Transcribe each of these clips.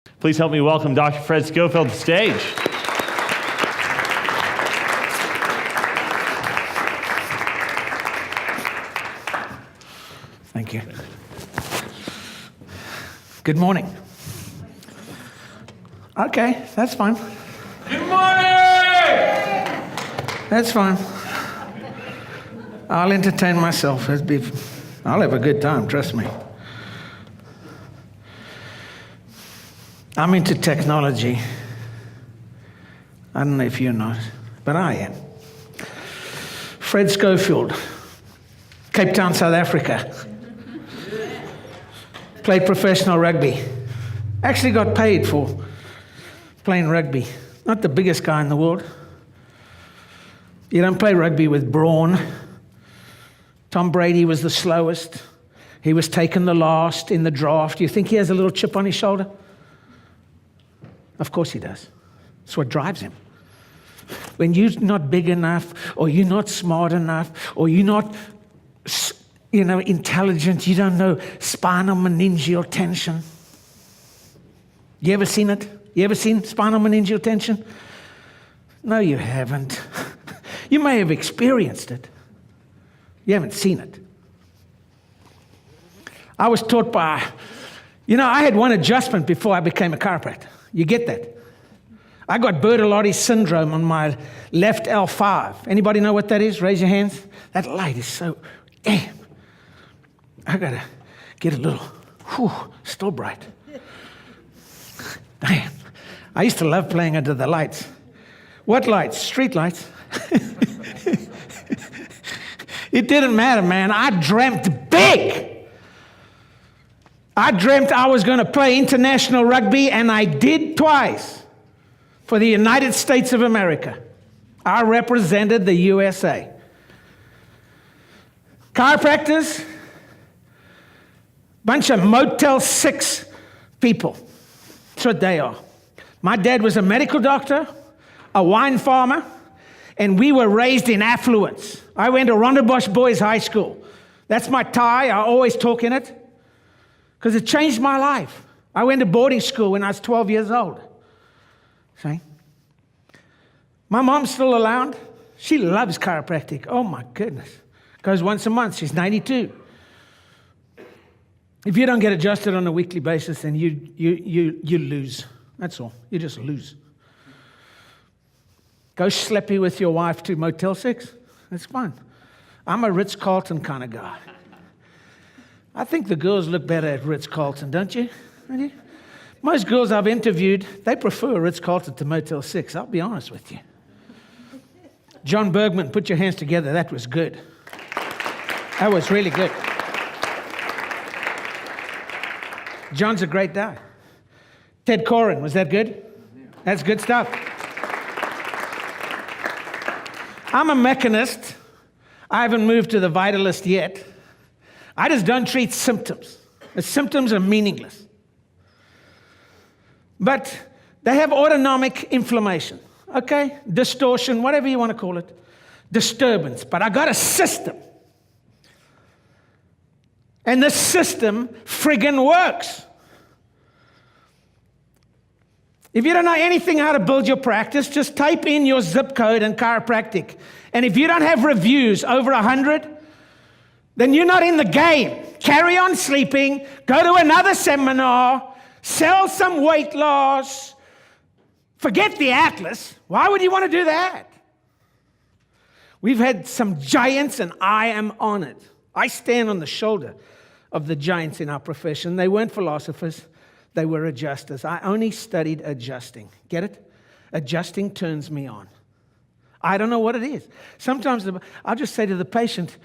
Please help me welcome Dr. Fred Schofield to the stage. Thank you. Good morning. Okay, that's fine. Good morning! That's fine. I'll entertain myself. I'll have a good time, trust me. I'm into technology. I don't know if you're not, but I am. Fred Schofield, Cape Town, South Africa. Played professional rugby. Actually got paid for playing rugby. Not the biggest guy in the world. You don't play rugby with brawn. Tom Brady was the slowest. He was taken the last in the draft. You think he has a little chip on his shoulder? Of course he does. That's what drives him. When you're not big enough, or you're not smart enough, or you're not, intelligent, you don't know spinal meningeal tension. You ever seen it? You ever seen spinal meningeal tension? No, you haven't. You may have experienced it. You haven't seen it. I was taught by, I had one adjustment before I became a chiropractor. You get that? I got Bertolotti's syndrome on my left L5. Anybody know what that is? Raise your hands. That light is so, damn. I got to get a little, still bright. Damn. I used to love playing under the lights. What lights? Street lights. It didn't matter, man. I dreamt big. I dreamt I was going to play international rugby, and I did twice for the United States of America. I represented the USA. Chiropractors, bunch of Motel 6 people. That's what they are. My dad was a medical doctor, a wine farmer, and we were raised in affluence. I went to Rondebosch Boys High School. That's my tie. I always talk in it because it changed my life. I went to boarding school when I was 12 years old. See? My mom's still around. She loves chiropractic. Oh, my goodness. Goes once a month. She's 92. If you don't get adjusted on a weekly basis, then you lose. That's all. You just lose. Go sleepy with your wife to Motel 6. That's fine. I'm a Ritz-Carlton kind of guy. I think the girls look better at Ritz-Carlton, don't you? Most girls I've interviewed, they prefer Ritz-Carlton to Motel 6. I'll be honest with you. John Bergman, put your hands together. That was good. That was really good. John's a great guy. Ted Corin, was that good? That's good stuff. I'm a mechanist. I haven't moved to the vitalist yet. I just don't treat symptoms. The symptoms are meaningless. But they have autonomic inflammation, okay? Distortion, whatever you want to call it. Disturbance. But I got a system. And this system friggin' works. If you don't know anything how to build your practice, just type in your zip code and chiropractic. And if you don't have reviews over 100, then you're not in the game. Carry on sleeping, go to another seminar, sell some weight loss, forget the Atlas. Why would you want to do that? We've had some giants, and I am honored. I stand on the shoulder of the giants in our profession. They weren't philosophers. They were adjusters. I only studied adjusting. Get it? Adjusting turns me on. I don't know what it is. Sometimes I'll just say to the patient,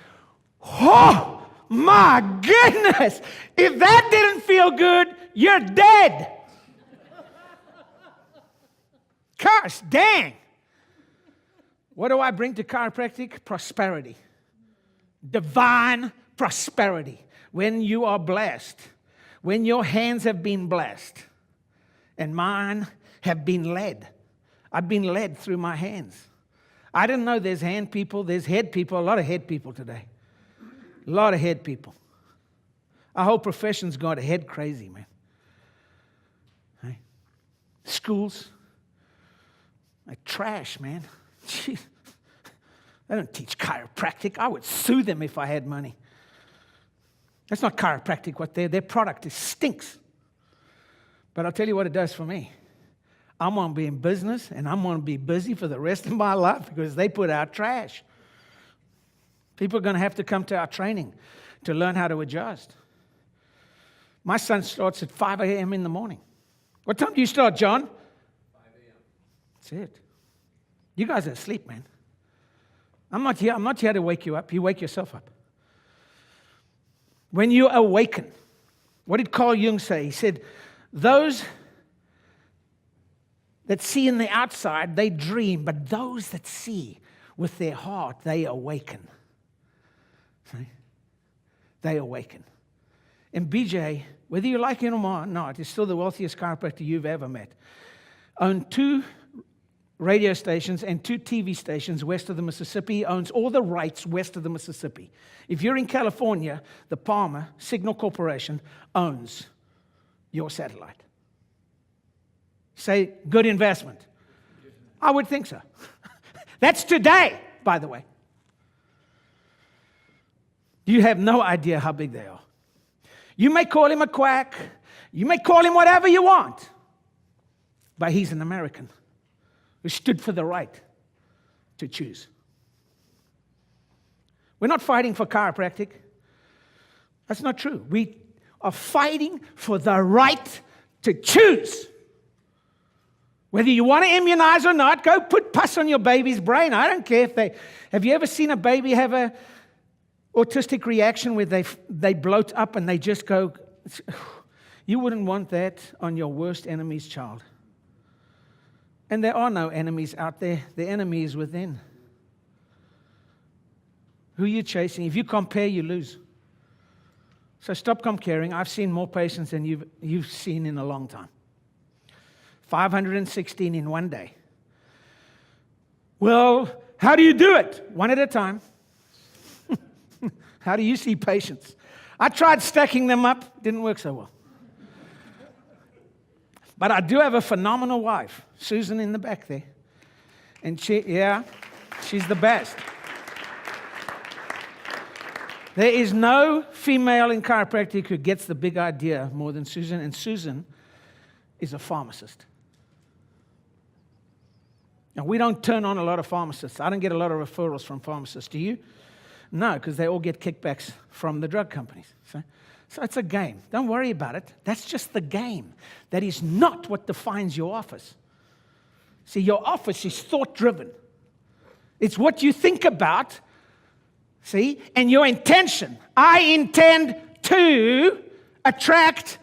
oh, my goodness, if that didn't feel good, you're dead. Gosh, dang. What do I bring to chiropractic? Prosperity. Divine prosperity. When you are blessed, when your hands have been blessed, and mine have been led. I've been led through my hands. I didn't know there's hand people, there's head people, a lot of head people today. A lot of head people. Our whole profession's got head crazy, man. Hey? schools. They're trash, man. Jeez. They don't teach chiropractic. I would sue them if I had money. That's not chiropractic what their product is. Stinks. But I'll tell you what it does for me. I'm going to be in business, and I'm going to be busy for the rest of my life because they put out trash. People are going to have to come to our training to learn how to adjust. My son starts at 5 a.m. in the morning. What time do you start, John? 5 a.m. That's it. You guys are asleep, man. I'm not here to wake you up. You wake yourself up. When you awaken, what did Carl Jung say? He said, those that see in the outside, they dream, but those that see with their heart, they awaken. See? They awaken. And BJ, whether you like him or not, is still the wealthiest chiropractor you've ever met. Owned 2 radio stations and 2 TV stations west of the Mississippi, owns all the rights west of the Mississippi. If you're in California, the Palmer Signal Corporation owns your satellite. Say, good investment. I would think so. That's today, by the way. You have no idea how big they are. You may call him a quack. You may call him whatever you want. But he's an American who stood for the right to choose. We're not fighting for chiropractic. That's not true. We are fighting for the right to choose. Whether you want to immunize or not, go put pus on your baby's brain. I don't care if they... Have you ever seen a baby have a autistic reaction where they bloat up and they just go... You wouldn't want that on your worst enemy's child. And there are no enemies out there. The enemy is within. Who are you chasing? If you compare, you lose. So stop comparing. I've seen more patients than you've seen in a long time. 516 in one day. Well, how do you do it? One at a time. How do you see patients? I tried stacking them up. Didn't work so well. But I do have a phenomenal wife, Susan in the back there. And she's the best. There is no female in chiropractic who gets the big idea more than Susan. And Susan is a pharmacist. Now, we don't turn on a lot of pharmacists. I don't get a lot of referrals from pharmacists. Do you? No, because they all get kickbacks from the drug companies. So it's a game. Don't worry about it. That's just the game. That is not what defines your office. See, your office is thought-driven. It's what you think about, see, and your intention. I intend to attract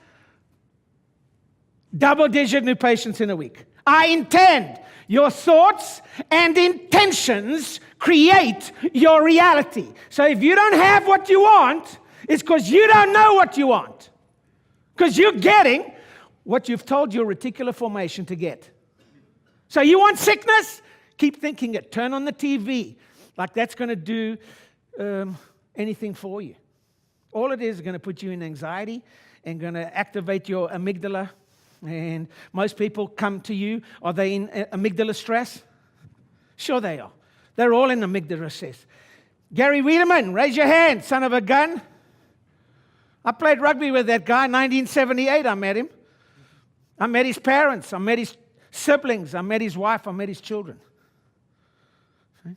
double-digit new patients in a week. I intend. Your thoughts and intentions create your reality. So if you don't have what you want, it's because you don't know what you want. Because you're getting what you've told your reticular formation to get. So you want sickness? Keep thinking it. Turn on the TV. Like that's going to do anything for you. All it is going to put you in anxiety and going to activate your amygdala. And most people come to you. Are they in amygdala stress? Sure they are. They're all in amygdala stress. Gary Wiedemann, raise your hand, son of a gun. I played rugby with that guy in 1978. I met him. I met his parents. I met his siblings. I met his wife. I met his children. See?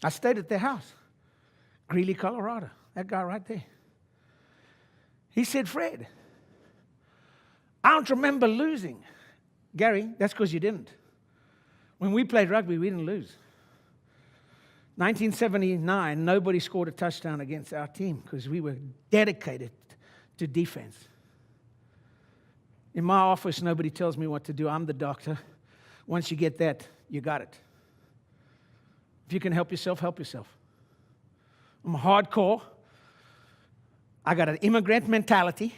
I stayed at their house. Greeley, Colorado. That guy right there. He said, Fred, I don't remember losing. Gary, that's because you didn't. When we played rugby, we didn't lose. 1979, nobody scored a touchdown against our team because we were dedicated to defense. In my office, nobody tells me what to do. I'm the doctor. Once you get that, you got it. If you can help yourself, help yourself. I'm hardcore. I got an immigrant mentality.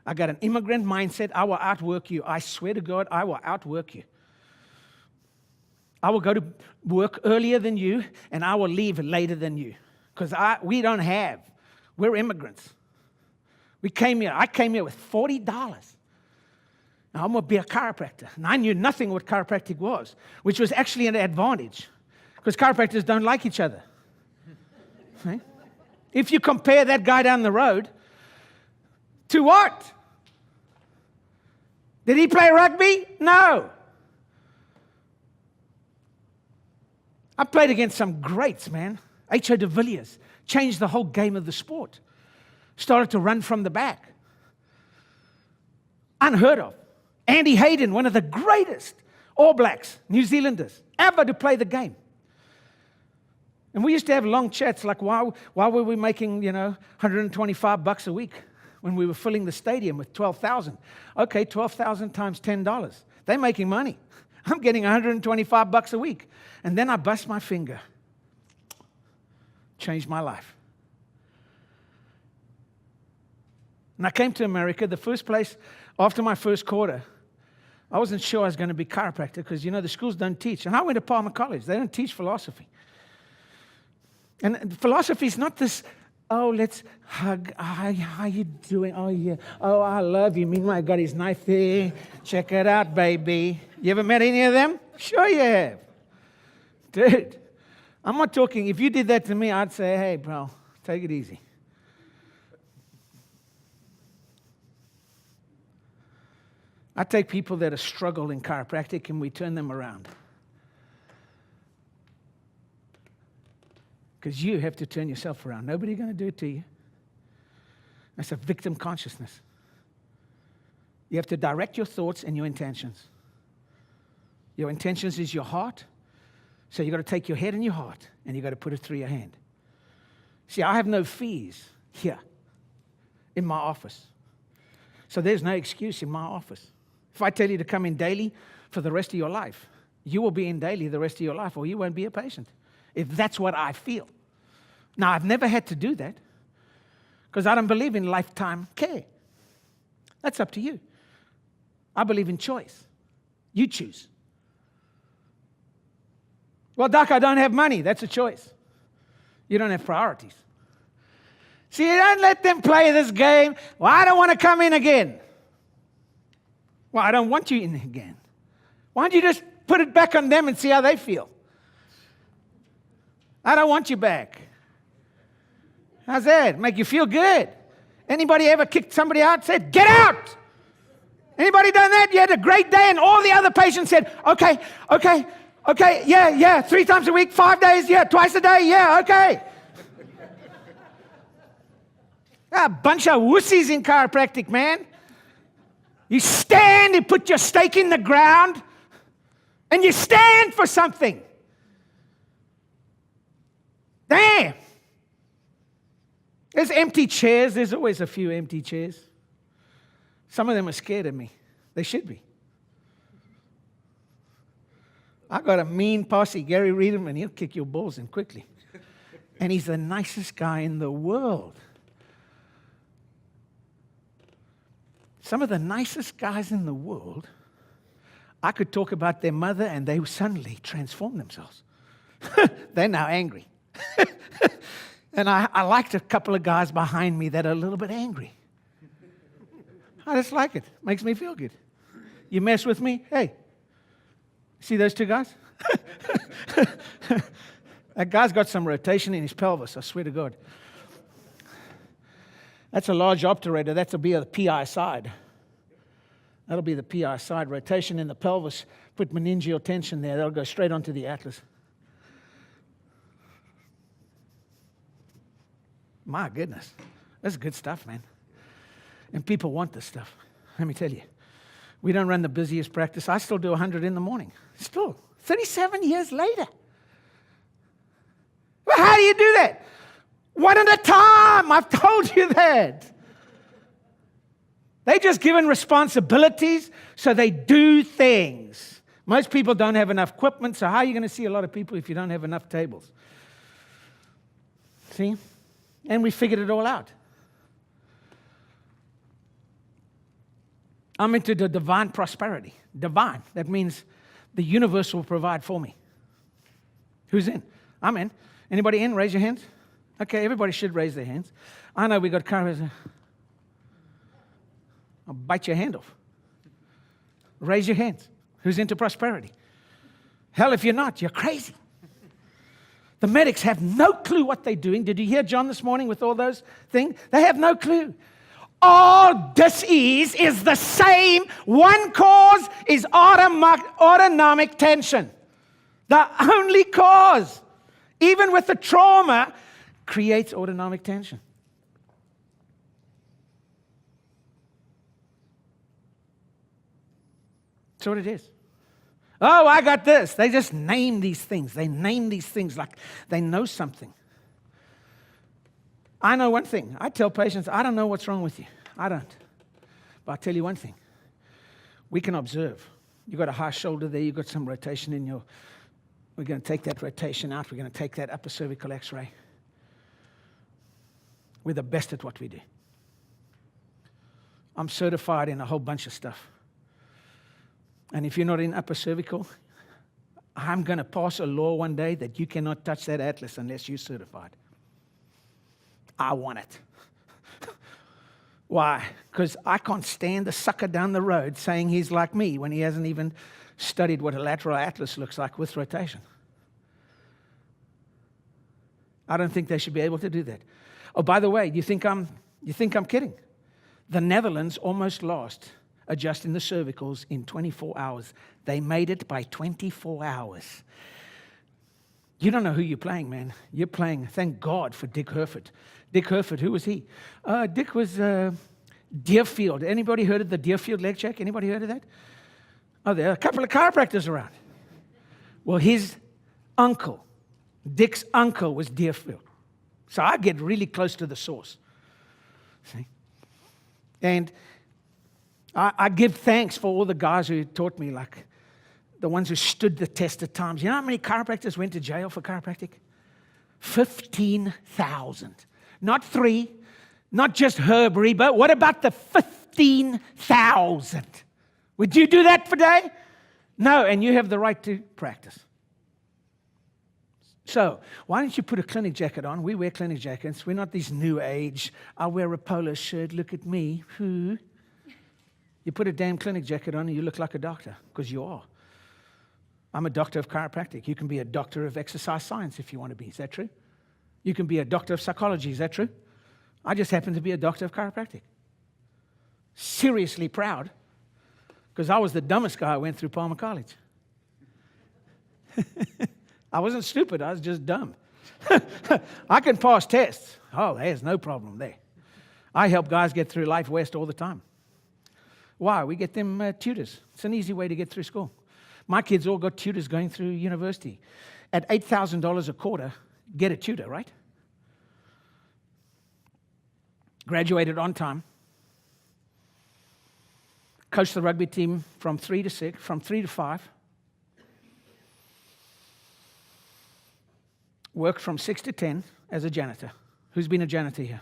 I got an immigrant mindset. I will outwork you. I swear to God, I will outwork you. I will go to work earlier than you, and I will leave later than you. Because we don't have. We're immigrants. I came here with $40. Now, I'm going to be a chiropractor. And I knew nothing what chiropractic was, which was actually an advantage because chiropractors don't like each other. Right? If you compare that guy down the road to what? Did he play rugby? No. I played against some greats, man. H.O. de Villiers changed the whole game of the sport. Started to run from the back. Unheard of. Andy Hayden, one of the greatest All Blacks, New Zealanders, ever to play the game. And we used to have long chats like, why were we making, $125 a week when we were filling the stadium with 12,000? Okay, 12,000 times $10. They're making money. I'm getting $125 a week. And then I bust my finger. Changed my life. And I came to America, the first place, after my first quarter, I wasn't sure I was going to be a chiropractor because, the schools don't teach. And I went to Palmer College. They don't teach philosophy. And philosophy is not this, let's hug. How you doing? Oh, yeah. Oh, I love you. Meanwhile, I got his knife there. Check it out, baby. You ever met any of them? Sure you have. Dude, I'm not talking. If you did that to me, I'd say, hey, bro, take it easy. I take people that are struggling in chiropractic and we turn them around. Because you have to turn yourself around. Nobody's going to do it to you. That's a victim consciousness. You have to direct your thoughts and your intentions. Your intentions is your heart. So you've got to take your head and your heart and you've got to put it through your hand. See, I have no fees here in my office. So there's no excuse in my office. If I tell you to come in daily for the rest of your life, you will be in daily the rest of your life or you won't be a patient. If that's what I feel. Now, I've never had to do that because I don't believe in lifetime care. That's up to you. I believe in choice. You choose. Well, Doc, I don't have money. That's a choice. You don't have priorities. See, you don't let them play this game. Well, I don't want to come in again. Well, I don't want you in again. Why don't you just put it back on them and see how they feel? I don't want you back. How's that? Make you feel good? Anybody ever kicked somebody out and said, get out? Anybody done that? You had a great day and all the other patients said, okay, yeah, 3 times a week, 5 days, yeah, twice a day, yeah, okay. A bunch of wussies in chiropractic, man. You stand, you put your stake in the ground, and you stand for something. Damn. There's empty chairs. There's always a few empty chairs. Some of them are scared of me. They should be. I got a mean posse, Gary Reederman. He'll kick your balls in quickly. And he's the nicest guy in the world. Some of the nicest guys in the world, I could talk about their mother and they suddenly transform themselves. They're now angry. And I liked a couple of guys behind me that are a little bit angry. I just like it. Makes me feel good. You mess with me? Hey, see those two guys? That guy's got some rotation in his pelvis, I swear to God. That's a large obturator. That'll be the PI side. That'll be the PI side. Rotation in the pelvis. Put meningeal tension there. That'll go straight onto the atlas. My goodness. That's good stuff, man. And people want this stuff. Let me tell you. We don't run the busiest practice. I still do 100 in the morning. Still. 37 years later. Well, how do you do that? One at a time. I've told you that. They're just given responsibilities, so they do things. Most people don't have enough equipment, so how are you going to see a lot of people if you don't have enough tables? See? And we figured it all out. I'm into the divine prosperity. Divine. That means the universe will provide for me. Who's in? I'm in. Anybody in? Raise your hands. Okay, everybody should raise their hands. I know we got chiropractors. I'll bite your hand off. Raise your hands. Who's into prosperity? Hell, if you're not, you're crazy. The medics have no clue what they're doing. Did you hear John this morning with all those things? They have no clue. All disease is the same. One cause is autonomic tension. The only cause, even with the trauma, creates autonomic tension. That's what it is. Oh, I got this. They just name these things. They name these things like they know something. I know one thing. I tell patients, I don't know what's wrong with you. I don't. But I'll tell you one thing. We can observe. You've got a high shoulder there. You've got some rotation in your... We're going to take that rotation out. We're going to take that upper cervical x-ray. We're the best at what we do. I'm certified in a whole bunch of stuff. And if you're not in upper cervical, I'm going to pass a law one day that you cannot touch that atlas unless you're certified. I want it. Why? Because I can't stand the sucker down the road saying he's like me when he hasn't even studied what a lateral atlas looks like with rotation. I don't think they should be able to do that. Oh, by the way, you think I'm kidding? The Netherlands almost lost adjusting the cervicals in 24 hours. They made it by 24 hours. You don't know who you're playing, man. You're playing, thank God for Dick Herford. Dick Herford, who was he? Dick was Deerfield. Anybody heard of the Deerfield leg check? Anybody heard of that? Oh, there are a couple of chiropractors around. Well, his uncle, Dick's uncle, was Deerfield. So I get really close to the source. See? And I give thanks for all the guys who taught me, like the ones who stood the test of times. You know how many chiropractors went to jail for chiropractic? 15,000. Not 3, not just Herbury, but what about the 15,000? Would you do that today? No, and you have the right to practice. So, why don't you put a clinic jacket on? We wear clinic jackets. We're not these new age, I wear a polo shirt, look at me. Who? You put a damn clinic jacket on and you look like a doctor, because you are. I'm a doctor of chiropractic. You can be a doctor of exercise science if you want to be. Is that true? You can be a doctor of psychology. Is that true? I just happen to be a doctor of chiropractic. Seriously proud, because I was the dumbest guy who went through Palmer College. I wasn't stupid. I was just dumb. I can pass tests. Oh, there's no problem there. I help guys get through Life West all the time. Why? We get them tutors. It's an easy way to get through school. My kids all got tutors going through university. At $8,000 a quarter, get a tutor, right? Graduated on time. Coached the rugby team from 3 to 6, from 3 to 5. Worked from 6 to 10 as a janitor. Who's been a janitor here?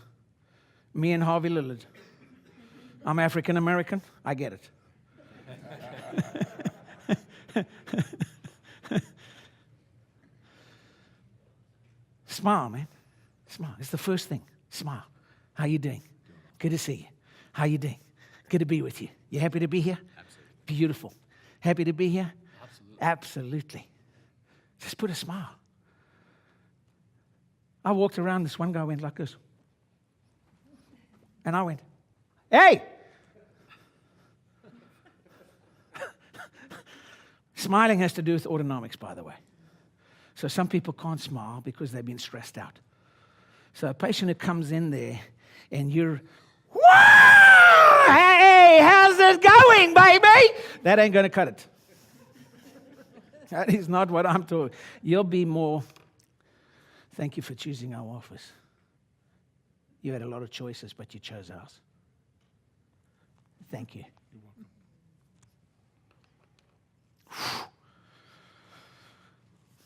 Me and Harvey Lillard. I'm African American. I get it. Smile, man. Smile. It's the first thing. Smile. How you doing? Good to see you. How you doing? Good to be with you. You happy to be here? Absolutely. Beautiful. Happy to be here? Absolutely. Absolutely. Just put a smile. I walked around, this one guy went like this. And I went, hey! Smiling has to do with autonomics, by the way. So some people can't smile because they've been stressed out. So a patient who comes in there and you're, wow! Hey, how's it going, baby? That ain't going to cut it. That is not what I'm talking. You'll be more, thank you for choosing our office. You had a lot of choices, but you chose ours. Thank you. You're welcome.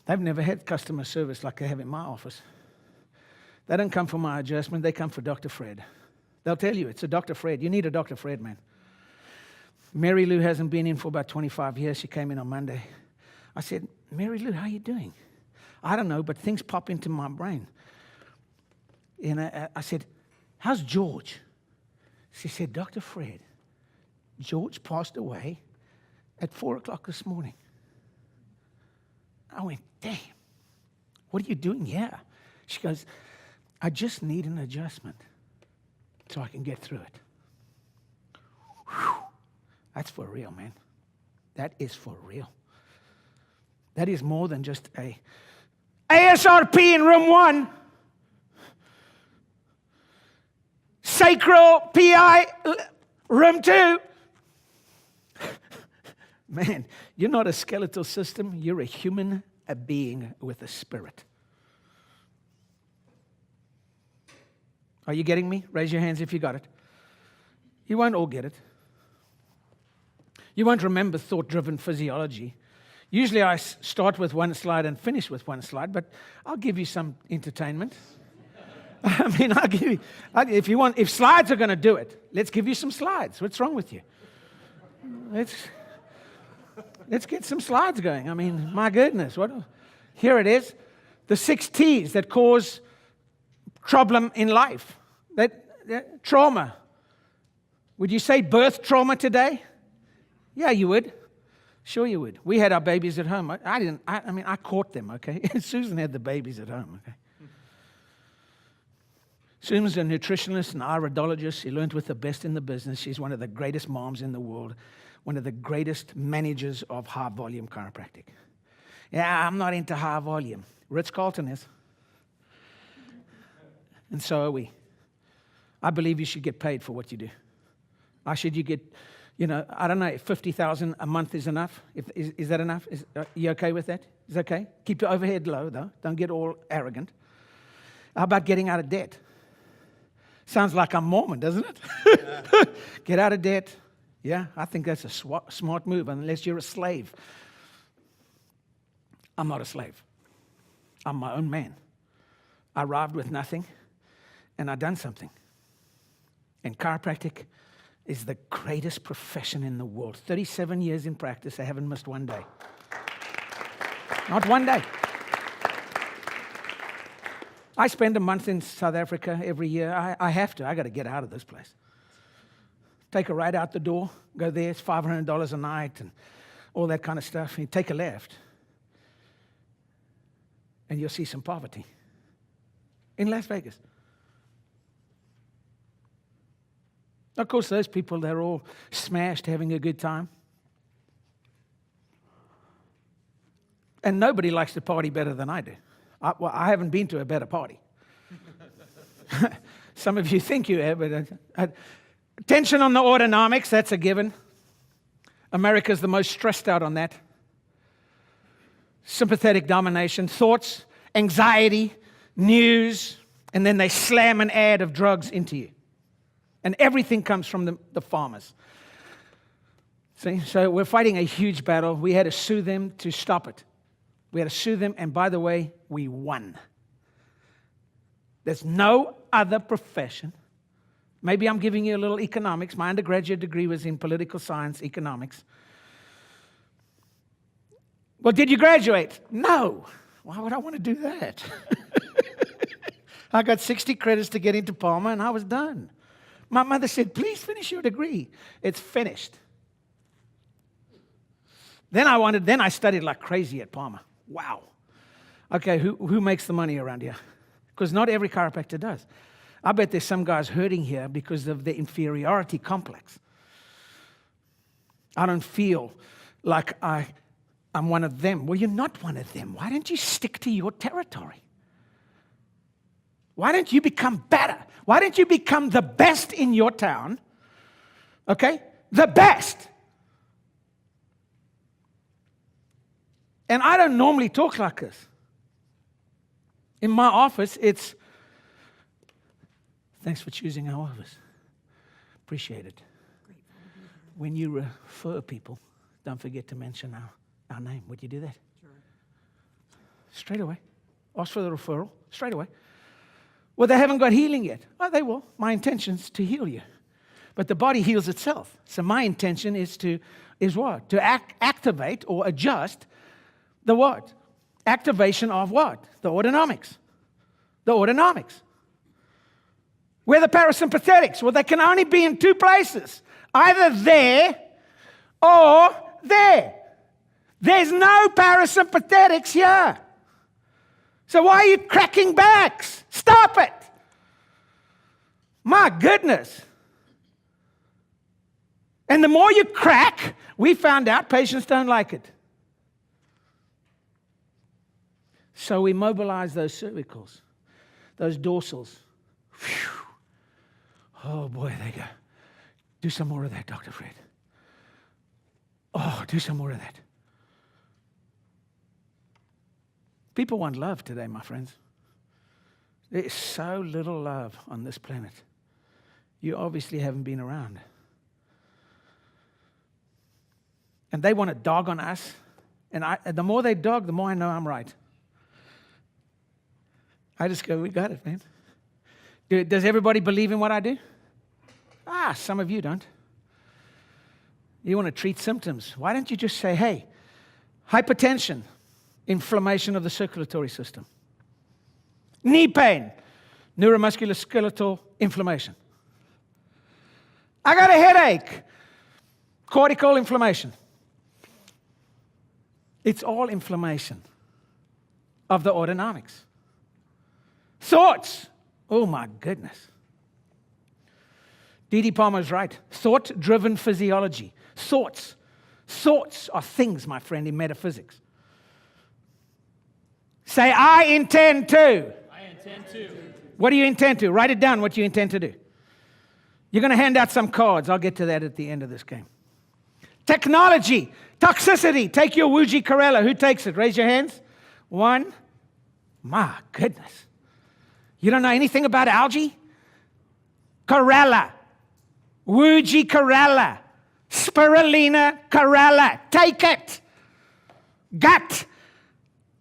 They've never had customer service like they have in my office. They don't come for my adjustment, they come for Dr. Fred. They'll tell you, it's a Dr. Fred. You need a Dr. Fred, man. Mary Lou hasn't been in for about 25 years. She came in on Monday. I said, Mary Lou, how are you doing? I don't know, but things pop into my brain. And I said, how's George? She said, Dr. Fred, George passed away at 4 o'clock this morning. I went, damn, what are you doing here? She goes, I just need an adjustment so I can get through it. Whew. That's for real, man. That is for real. That is more than just a ASRP in room 1, sacral PI room 2. Man, you're not a skeletal system. You're a human being with a spirit. Are you getting me? Raise your hands if you got it. You won't all get it. You won't remember thought-driven physiology. Usually I start with one slide and finish with one slide, but I'll give you some entertainment. I mean, I'll give you, if you want, if slides are going to do it, let's give you some slides. What's wrong with you? Let's get some slides going. I mean, my goodness. Here it is. The 6 T's that cause problem in life. That trauma. Would you say birth trauma today? Yeah, you would. Sure you would. We had our babies at home. I didn't. I mean, I caught them, okay? Susan had the babies at home, okay? Susan's a nutritionist and iridologist. She learned with the best in the business. She's one of the greatest moms in the world, one of the greatest managers of high-volume chiropractic. Yeah, I'm not into high volume. Ritz-Carlton is. And so are we. I believe you should get paid for what you do. You get, I don't know, if 50,000 a month is enough. Is that enough? Are you okay with that? Is that okay? Keep your overhead low, though. Don't get all arrogant. How about getting out of debt? Sounds like I'm Mormon, doesn't it? Get out of debt. Yeah, I think that's a smart move, unless you're a slave. I'm not a slave. I'm my own man. I arrived with nothing, and I've done something. And chiropractic is the greatest profession in the world. 37 years in practice, I haven't missed one day. Not one day. I spend a month in South Africa every year. I have to. I got to get out of this place. Take a ride out the door, go there, it's $500 a night and all that kind of stuff. You take a left, and you'll see some poverty in Las Vegas. Of course, those people, they're all smashed, having a good time. And nobody likes to party better than I do. I haven't been to a better party. Some of you think you have, but attention on the autonomics, that's a given. America's the most stressed out on that. Sympathetic domination, thoughts, anxiety, news, and then they slam an ad of drugs into you. And everything comes from the farmers. See, so we're fighting a huge battle. We had to sue them to stop it. We had to sue them, and by the way, we won. There's no other profession. Maybe I'm giving you a little economics. My undergraduate degree was in political science, economics. Well, did you graduate? No. Why would I want to do that? I got 60 credits to get into Palmer, and I was done. My mother said, please finish your degree. It's finished. Then I studied like crazy at Palmer. Wow. Okay, who makes the money around here? Because not every chiropractor does. I bet there's some guys hurting here because of the inferiority complex. I don't feel like I'm one of them. Well, you're not one of them. Why don't you stick to your territory? Why don't you become better? Why don't you become the best in your town? Okay? The best. And I don't normally talk like this. In my office, it's, thanks for choosing our office. Appreciate it. When you refer people, don't forget to mention our name. Would you do that? Sure. Straight away. Ask for the referral. Straight away. Well, they haven't got healing yet. Oh, they will. My intention is to heal you. But the body heals itself. So my intention is what? To activate or adjust the what? Activation of what? The autonomics. The autonomics. Where the parasympathetics? Well, they can only be in two places. Either there or there. There's no parasympathetics here. So why are you cracking backs? Stop it. My goodness. And the more you crack, we found out patients don't like it. So we mobilize those cervicals, those dorsals. Whew. Oh boy, they go. Do some more of that, Dr. Fred. Oh, do some more of that. People want love today, my friends. There is so little love on this planet. You obviously haven't been around. And they want to dog on us. And the more they dog, the more I know I'm right. I just go, we got it, man. Does everybody believe in what I do? Some of you don't. You want to treat symptoms. Why don't you just say, hey, hypertension, inflammation of the circulatory system. Knee pain, neuromuscular skeletal inflammation. I got a headache, cortical inflammation. It's all inflammation of the autonomics. Thoughts. Oh, my goodness. D.D. Palmer's right. Thought-driven physiology. Thoughts. Thoughts are things, my friend, in metaphysics. Say, I intend to. I intend to. What do you intend to? Write it down, what you intend to do. You're going to hand out some cards. I'll get to that at the end of this game. Technology. Toxicity. Take your Wuji Corella. Who takes it? Raise your hands. 1. My goodness. You don't know anything about algae? Corella. Wuji Corella. Spirulina Corella. Take it. Gut.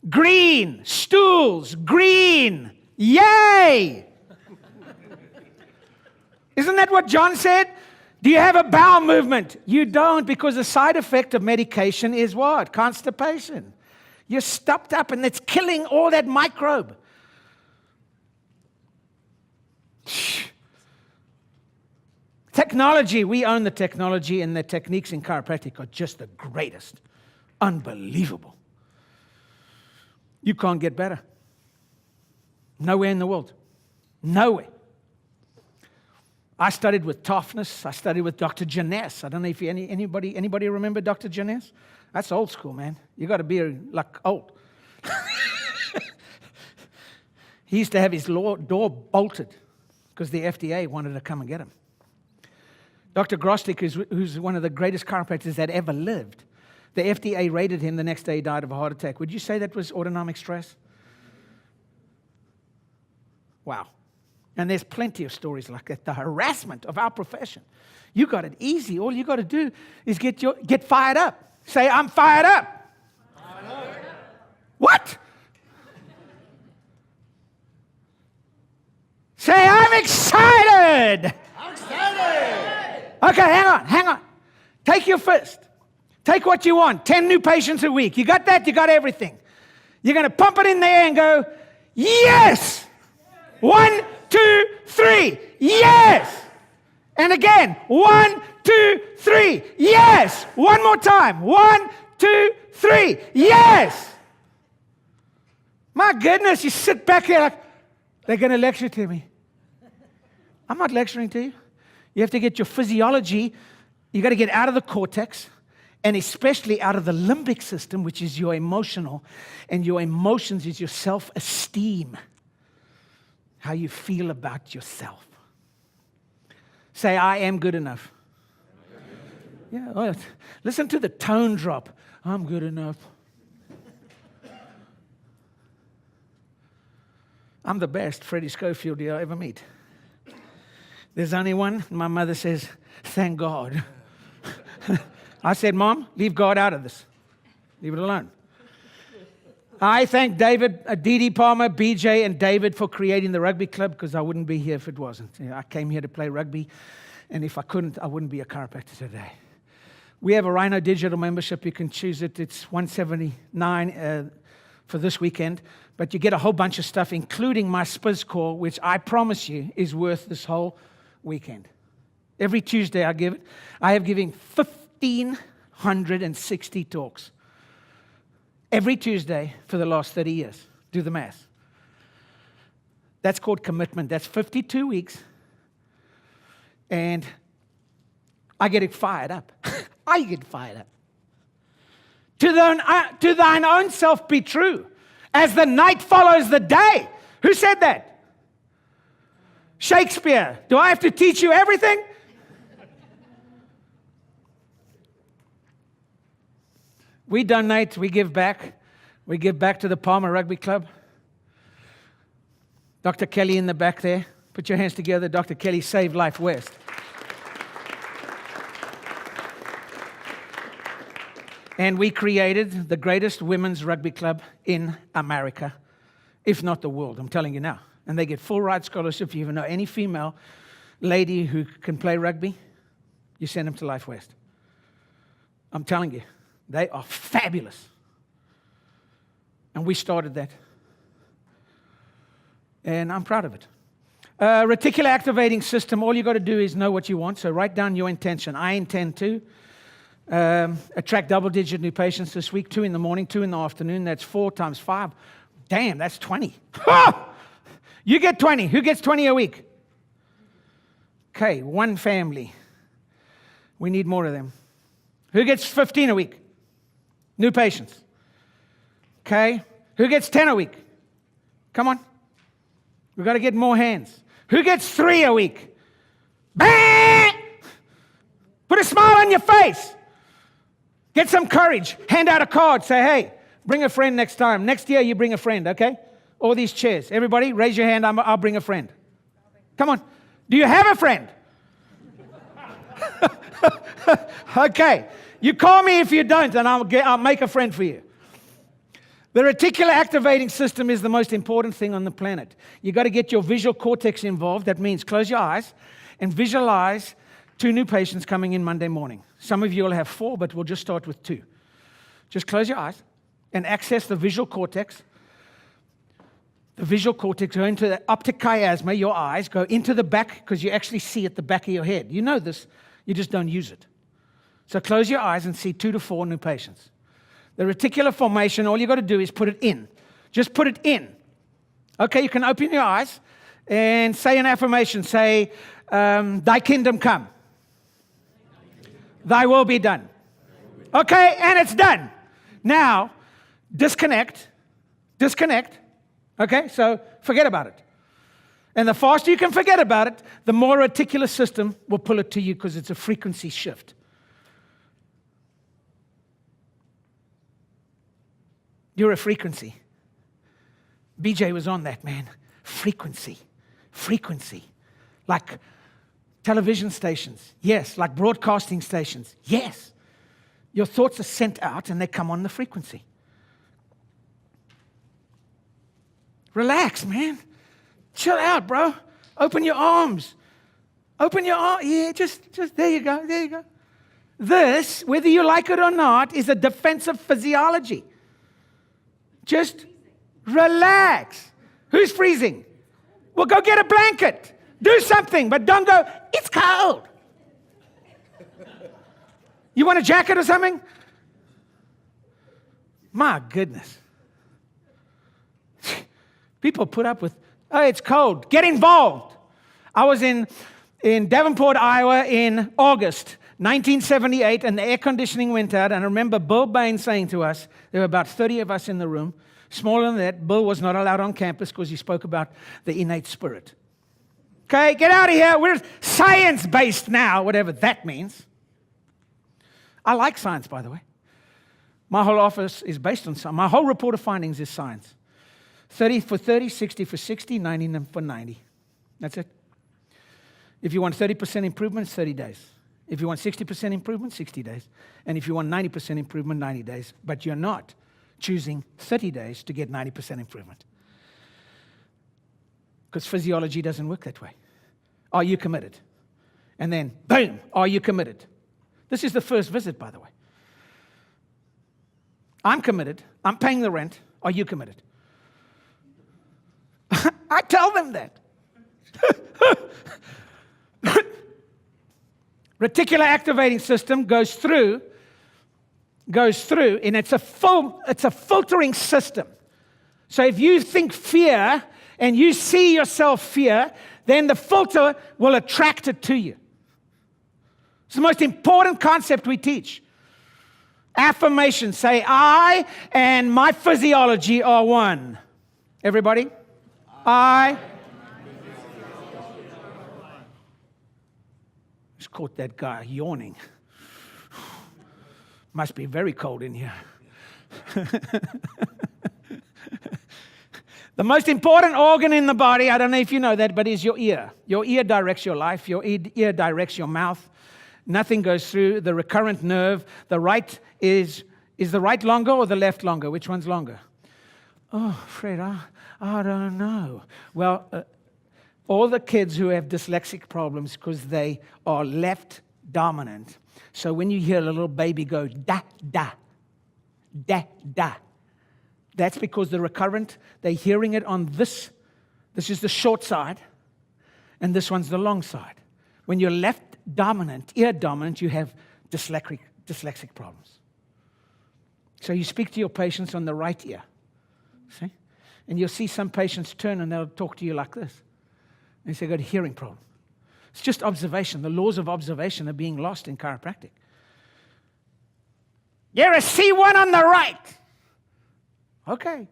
Green. Stools. Green. Yay! Isn't that what John said? Do you have a bowel movement? You don't, because the side effect of medication is what? Constipation. You're stopped up and it's killing all that microbe. Technology, we own the technology, and the techniques in chiropractic are just the greatest. Unbelievable. You can't get better. Nowhere in the world. Nowhere. I studied with Toughness. I studied with Dr. Janess. I don't know if anybody remember Dr. Janess? That's old school, man. You got to be like old. He used to have his door bolted because the FDA wanted to come and get him. Dr. Groslik, who's one of the greatest chiropractors that ever lived, the FDA raided him. The next day he died of a heart attack. Would you say that was autonomic stress? Wow. And there's plenty of stories like that. The harassment of our profession. You got it easy. All you got to do is get fired up. Say, I'm fired up. Fired up. What? Say, I'm excited. I'm excited. Okay, hang on. Take your fist. Take what you want. 10 new patients a week. You got that? You got everything. You're going to pump it in the air and go, yes. 1, 2, 3. Yes. And again. 1, 2, 3. Yes. One more time. 1, 2, 3. Yes. My goodness, you sit back there like, they're going to lecture to me. I'm not lecturing to you. You have to get your physiology. You got to get out of the cortex, and especially out of the limbic system, which is your emotional, and your emotions is your self-esteem. How you feel about yourself. Say, I am good enough. Yeah, well, listen to the tone drop. I'm good enough. I'm the best Freddie Schofield you'll ever meet. There's only one. My mother says, thank God. I said, Mom, leave God out of this. Leave it alone. I thank David, D.D. Palmer, BJ, and David for creating the rugby club, because I wouldn't be here if it wasn't. You know, I came here to play rugby, and if I couldn't, I wouldn't be a chiropractor today. We have a Rhino Digital membership. You can choose it. It's $179 for this weekend, but you get a whole bunch of stuff, including my Spiz call, which I promise you is worth this whole weekend. Every Tuesday I give it. I have given 15 160 talks. Every Tuesday for the last 30 years. Do the math. That's called commitment. That's 52 weeks. And I get it fired up. I get fired up. To thine own self be true, as the night follows the day. Who said that? Shakespeare. Do I have to teach you everything? We donate, we give back. We give back to the Palmer Rugby Club. Dr. Kelly in the back there. Put your hands together. Dr. Kelly saved Life West. And we created the greatest women's rugby club in America, if not the world, I'm telling you now. And they get full ride scholarship. If you even know any female lady who can play rugby, you send them to Life West. I'm telling you, they are fabulous. And we started that. And I'm proud of it. Reticular activating system, all you got to do is know what you want. So write down your intention. I intend to attract double-digit new patients this week, 2 in the morning, 2 in the afternoon. That's 4 times 5. Damn, that's 20. You get 20. Who gets 20 a week? Okay, one family. We need more of them. Who gets 15 a week? New patients. Okay, who gets 10 a week? Come on. We've got to get more hands. Who gets 3 a week? Bang! Put a smile on your face. Get some courage. Hand out a card. Say, hey, bring a friend next time. Next year, you bring a friend, okay? All these chairs. Everybody, raise your hand. I'll bring a friend. Come on. Do you have a friend? Okay. You call me if you don't, and I'll make a friend for you. The reticular activating system is the most important thing on the planet. You've got to get your visual cortex involved. That means close your eyes and visualize 2 new patients coming in Monday morning. Some of you will have 4, but we'll just start with 2. Just close your eyes and access the visual cortex. The visual cortex, go into the optic chiasma, your eyes, go into the back, because you actually see at the back of your head. You know this, you just don't use it. So close your eyes and see 2 to 4 new patients. The reticular formation, all you got to do is put it in. Just put it in. Okay, you can open your eyes and say an affirmation. Say, thy kingdom come. Thy will be done. Okay, and it's done. Now, disconnect. Disconnect. Okay, so forget about it. And the faster you can forget about it, the more reticular system will pull it to you, because it's a frequency shift. You're a frequency. BJ was on that, man. Frequency. Frequency. Like television stations. Yes. Like broadcasting stations. Yes. Your thoughts are sent out and they come on the frequency. Relax, man. Chill out, bro. Open your arms. Open your arms. Yeah, just there you go. There you go. This, whether you like it or not, is a defensive physiology. Just relax. Who's freezing? Well, go get a blanket. Do something, but don't go, it's cold. You want a jacket or something? My goodness. People put up with, oh, it's cold. Get involved. I was in Davenport, Iowa in August 1978, and the air conditioning went out. And I remember Bill Bain saying to us, there were about 30 of us in the room. Smaller than that, Bill was not allowed on campus because he spoke about the innate spirit. Okay, get out of here. We're science-based now, whatever that means. I like science, by the way. My whole office is based on science. My whole report of findings is science. 30 for 30, 60 for 60, 90 for 90. That's it. If you want 30% improvement, it's 30 days. If you want 60% improvement, 60 days. And if you want 90% improvement, 90 days. But you're not choosing 30 days to get 90% improvement. Because physiology doesn't work that way. Are you committed? And then, boom, are you committed? This is the first visit, by the way. I'm committed. I'm paying the rent. Are you committed? I tell them that. Reticular activating system goes through goes through, and it's a filtering system. So if you think fear and you see yourself fear, then the filter will attract it to you. It's the most important concept we teach. Affirmation. Say, I and my physiology are one. Everybody? I. Just caught that guy yawning. Must be very cold in here. The most important organ in the body, I don't know if you know that, but is your ear. Your ear directs your life. Your ear directs your mouth. Nothing goes through the recurrent nerve. The right is the right longer or the left longer? Which one's longer? Oh, Fred, I don't know. Well, all the kids who have dyslexic problems because they are left dominant. So when you hear a little baby go da, da, da, da, that's because the recurrent, they're hearing it on this. This is the short side, and this one's the long side. When you're left dominant, ear dominant, you have dyslexic problems. So you speak to your patients on the right ear, see? And you'll see some patients turn and they'll talk to you like this. And say, I've got a hearing problem. It's just observation. The laws of observation are being lost in chiropractic. You're a C1 on the right. Okay.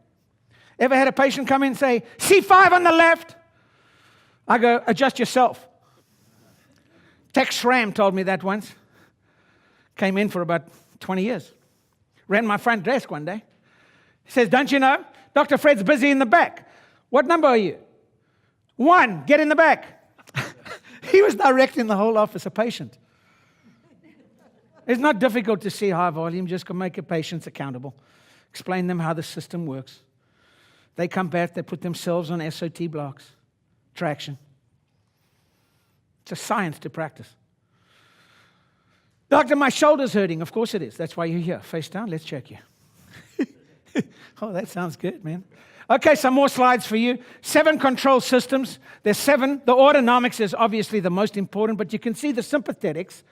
Ever had a patient come in and say, C5 on the left? I go, adjust yourself. Tex Schramm told me that once. Came in for about 20 years. Ran my front desk one day. He says, don't you know? Dr. Fred's busy in the back. What number are you? 1, get in the back. He was directing the whole office, a patient. It's not difficult to see high volume, just make your patients accountable. Explain them how the system works. They come back, they put themselves on SOT blocks. Traction. It's a science to practice. Doctor, my shoulder's hurting. Of course it is. That's why you're here. Face down, let's check you. Oh, that sounds good, man. Okay, some more slides for you. 7 control systems. There's 7. The autonomics is obviously the most important, but you can see the sympathetics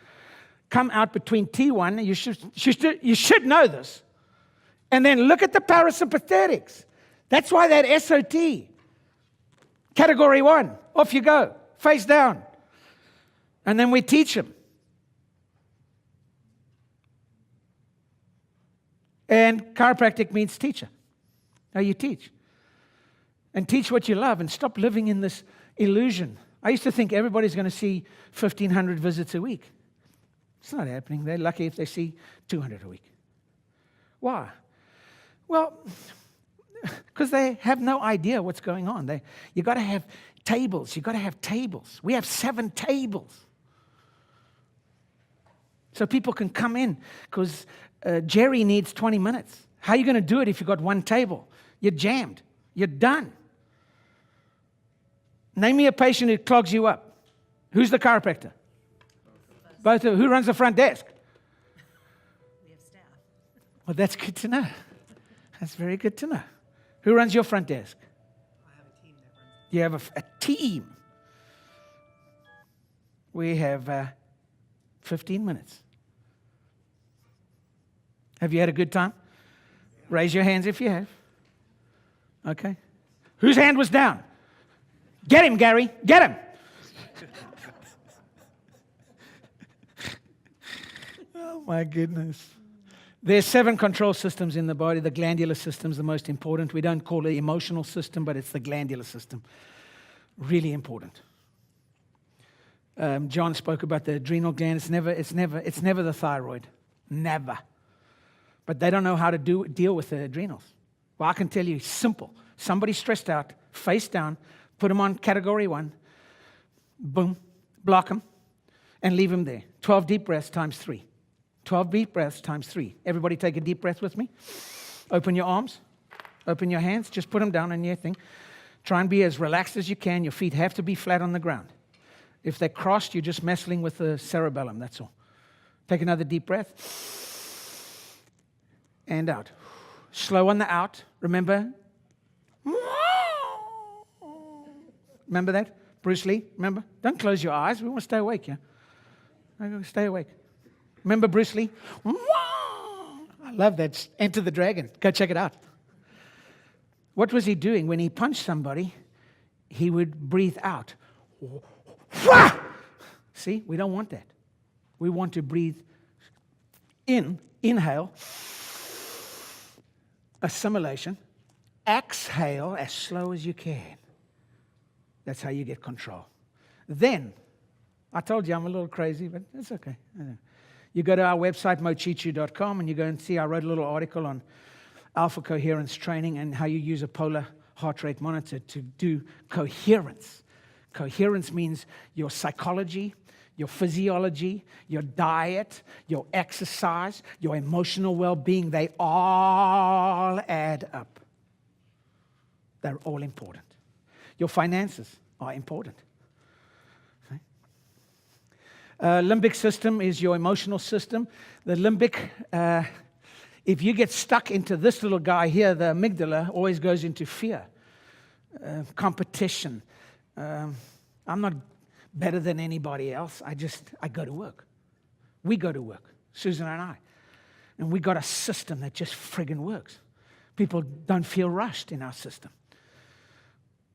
come out between T1. You should know this. And then look at the parasympathetics. That's why that SOT. Category 1. Off you go. Face down. And then we teach them. And chiropractic means teacher. Now you teach. And teach what you love and stop living in this illusion. I used to think everybody's going to see 1,500 visits a week. It's not happening. They're lucky if they see 200 a week. Why? Well, because they have no idea what's going on. You got to have tables. You got to have tables. We have 7 tables. So people can come in because Jerry needs 20 minutes. How are you going to do it if you've got 1 table? You're jammed. You're done. Name me a patient who clogs you up. Who's the chiropractor? Both of who runs the front desk? We have staff. Well, that's good to know. That's very good to know. Who runs your front desk? I have a team that runs. You have a team. We have 15 minutes. Have you had a good time? Raise your hands if you have. Okay. Whose hand was down? Get him, Gary. Get him. Oh, my goodness. There's 7 control systems in the body. The glandular system is the most important. We don't call it the emotional system, but it's the glandular system. Really important. John spoke about the adrenal gland. It's never the thyroid. Never. But they don't know how to deal with the adrenals. Well, I can tell you, simple. Somebody stressed out, face down, put them on category 1, boom, block them, and leave them there. 12 deep breaths times 3. 12 deep breaths times 3. Everybody take a deep breath with me. Open your arms. Open your hands. Just put them down on your thing. Try and be as relaxed as you can. Your feet have to be flat on the ground. If they're crossed, you're just messing with the cerebellum, that's all. Take another deep breath. And out. Slow on the out. Remember? Remember that? Bruce Lee, remember? Don't close your eyes. We want to stay awake, yeah? Stay awake. Remember Bruce Lee? I love that. Enter the Dragon. Go check it out. What was he doing? When he punched somebody, he would breathe out. See, we don't want that. We want to breathe in, inhale, assimilation, exhale as slow as you can. That's how you get control. Then, I told you I'm a little crazy, but it's okay. You go to our website, mochichu.com, and you go and see I wrote a little article on alpha coherence training and how you use a polar heart rate monitor to do coherence. Coherence means your psychology, your physiology, your diet, your exercise, your emotional well-being, they all add up. They're all important. Your finances are important. Okay? Limbic system is your emotional system. The limbic, if you get stuck into this little guy here, the amygdala always goes into fear, competition. I'm not better than anybody else. I go to work. We go to work, Susan and I. And we got a system that just friggin' works. People don't feel rushed in our system.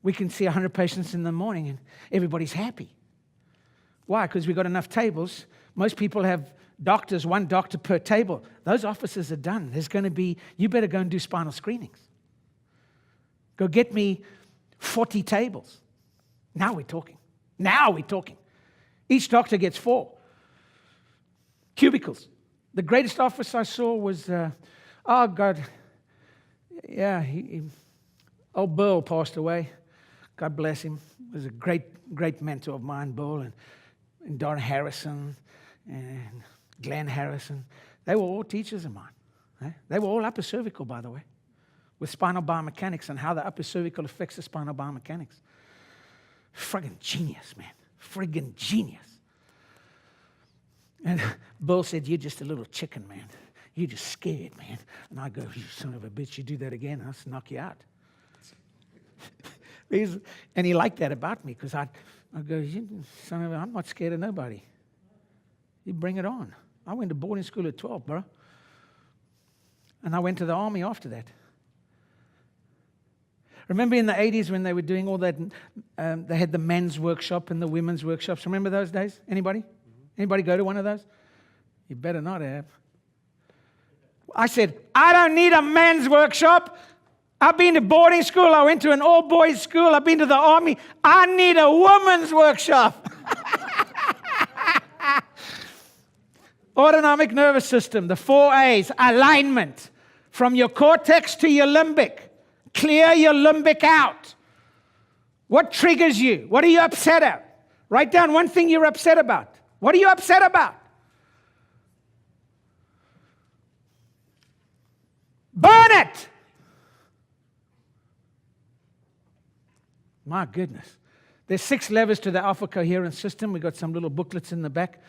We can see 100 patients in the morning and everybody's happy. Why? Because we've got enough tables. Most people have doctors, one doctor per table. Those offices are done. There's going to be, you better go and do spinal screenings. Go get me 40 tables. Now we're talking. Now we're talking. Each doctor gets 4 cubicles. The greatest office I saw was, oh God, yeah, old Burl passed away. God bless him. He was a great mentor of mine, Burl, and Don Harrison, and Glenn Harrison. They were all teachers of mine. They were all upper cervical, by the way, with spinal biomechanics and how the upper cervical affects the spinal biomechanics. Friggin' genius, man. Friggin' genius. And Bill said, you're just a little chicken, man. You're just scared, man. And I go, you son of a bitch, you do that again, I'll knock you out. And he liked that about me, because I go, you son of a, I'm not scared of nobody. You bring it on. I went to boarding school at 12, bro. And I went to the army after that. Remember in the 80s when they were doing all that, they had the men's workshop and the women's workshops. Remember those days? Anybody? Anybody go to one of those? You better not have. I said, I don't need a men's workshop. I've been to boarding school. I went to an all-boys school. I've been to the army. I need a woman's workshop. Autonomic nervous system, the 4 A's, alignment. From your cortex to your limbic. Clear your limbic out. What triggers you? What are you upset at? Write down one thing you're upset about. What are you upset about? Burn it! My goodness. There's 6 levers to the alpha coherence system. We've got some little booklets in the back.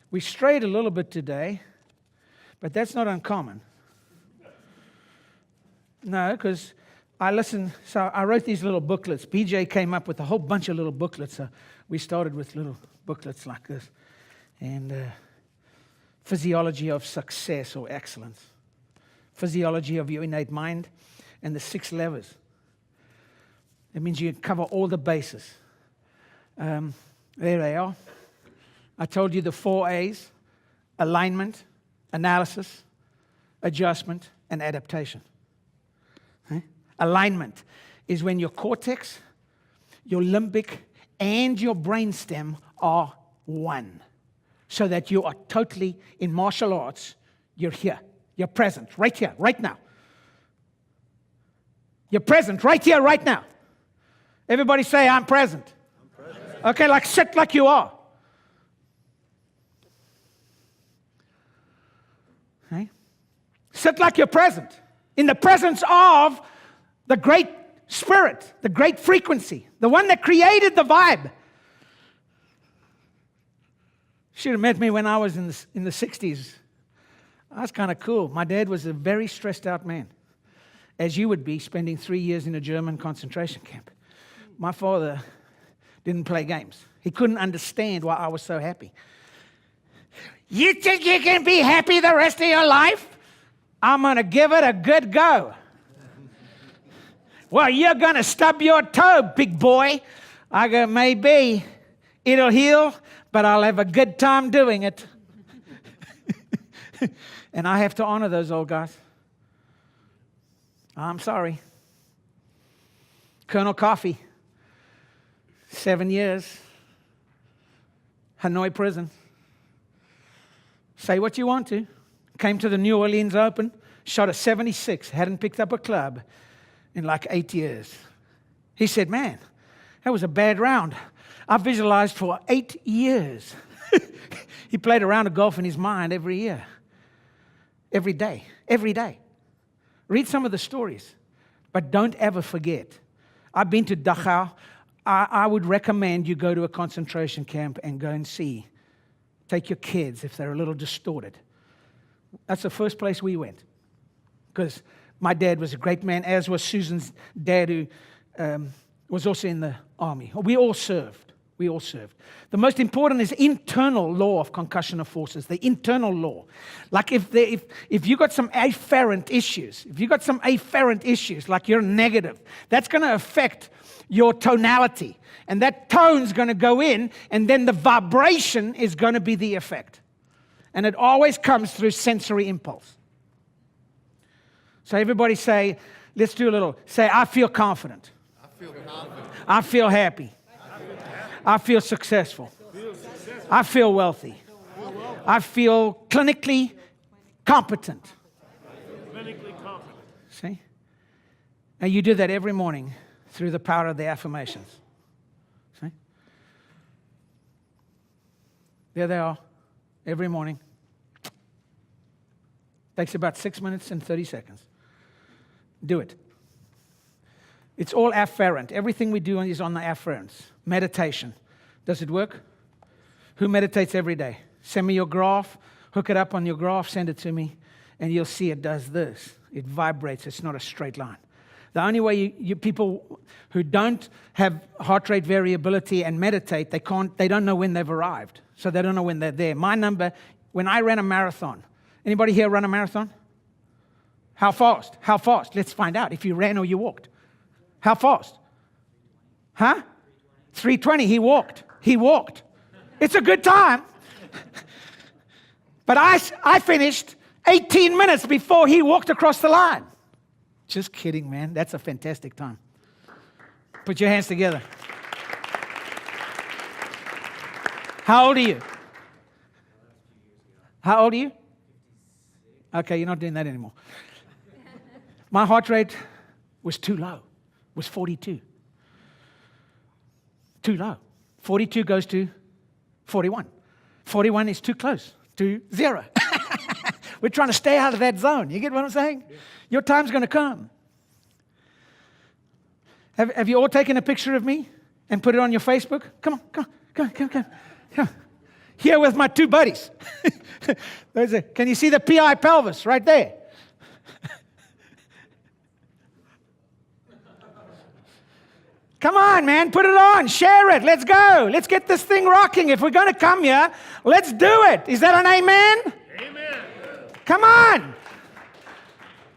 We strayed a little bit today, but that's not uncommon. No, because I listened, so I wrote these little booklets. BJ came up with a whole bunch of little booklets. So we started with little booklets like this. And physiology of success or excellence. Physiology of your innate mind, and the 6 levers. It means you cover all the bases. There they are. I told you the 4 A's: alignment, analysis, adjustment, and adaptation. Okay? Alignment is when your cortex, your limbic, and your brainstem are one. So that you are totally, in martial arts, you're here. You're present, right here, right now. You're present, right here, right now. Everybody say, I'm present. I'm present. Okay, like sit like you are. Okay? Sit like you're present. In the presence of the great spirit, the great frequency, the one that created the vibe. Should have met me when I was in the 60s. I was kind of cool. My dad was a very stressed out man, as you would be, spending 3 years in a German concentration camp. My father didn't play games. He couldn't understand why I was so happy. You think you can be happy the rest of your life? I'm going to give it a good go. Well, you're going to stub your toe, big boy. I go, maybe. It'll heal, but I'll have a good time doing it. And I have to honor those old guys. I'm sorry. Colonel Coffee, 7 years. Hanoi prison. Say what you want to. Came to the New Orleans Open, shot a 76, hadn't picked up a club in like 8 years. He said, man, that was a bad round. I visualized for 8 years. He played a round of golf in his mind every year. Every day. Every day. Read some of the stories. But don't ever forget. I've been to Dachau. I would recommend you go to a concentration camp and go and see. Take your kids if they're a little distorted. That's the first place we went. Because my dad was a great man, as was Susan's dad, who was also in the army. We all served. We all served. The most important is internal law of concussion of forces, the internal law. Like if you got some afferent issues, like you're negative, that's going to affect your tonality. And that tone's going to go in, and then the vibration is going to be the effect. And it always comes through sensory impulse. So everybody say, let's do a little. Say, I feel confident. I feel confident. I feel happy. I feel successful. I feel wealthy. I feel clinically competent. See? And you do that every morning through the power of the affirmations. See? There they are, every morning. Takes about 6 minutes and 30 seconds. Do it. It's all afferent. Everything we do is on the afferents. Meditation. Does it work? Who meditates every day? Send me your graph. Hook it up on your graph. Send it to me. And you'll see it does this. It vibrates. It's not a straight line. The only way you people who don't have heart rate variability and meditate, they don't know when they've arrived. So they don't know when they're there. My number, when I ran a marathon. Anybody here run a marathon? How fast? How fast? Let's find out if you ran or you walked. How fast? Huh? 3:20. He walked. He walked. It's a good time. But I finished 18 minutes before he walked across the line. Just kidding, man. That's a fantastic time. Put your hands together. How old are you? How old are you? Okay, you're not doing that anymore. My heart rate was too low. Was 42. Too low. 42 goes to 41. 41 is too close to 0. We're trying to stay out of that zone. You get what I'm saying? Yeah. Your time's going to come. Have you all taken a picture of me and put it on your Facebook? Come on. Here with my two buddies. Can you see the PI pelvis right there? Come on, man, put it on, share it, let's go. Let's get this thing rocking. If we're going to come here, let's do it. Is that an amen? Amen. Come on.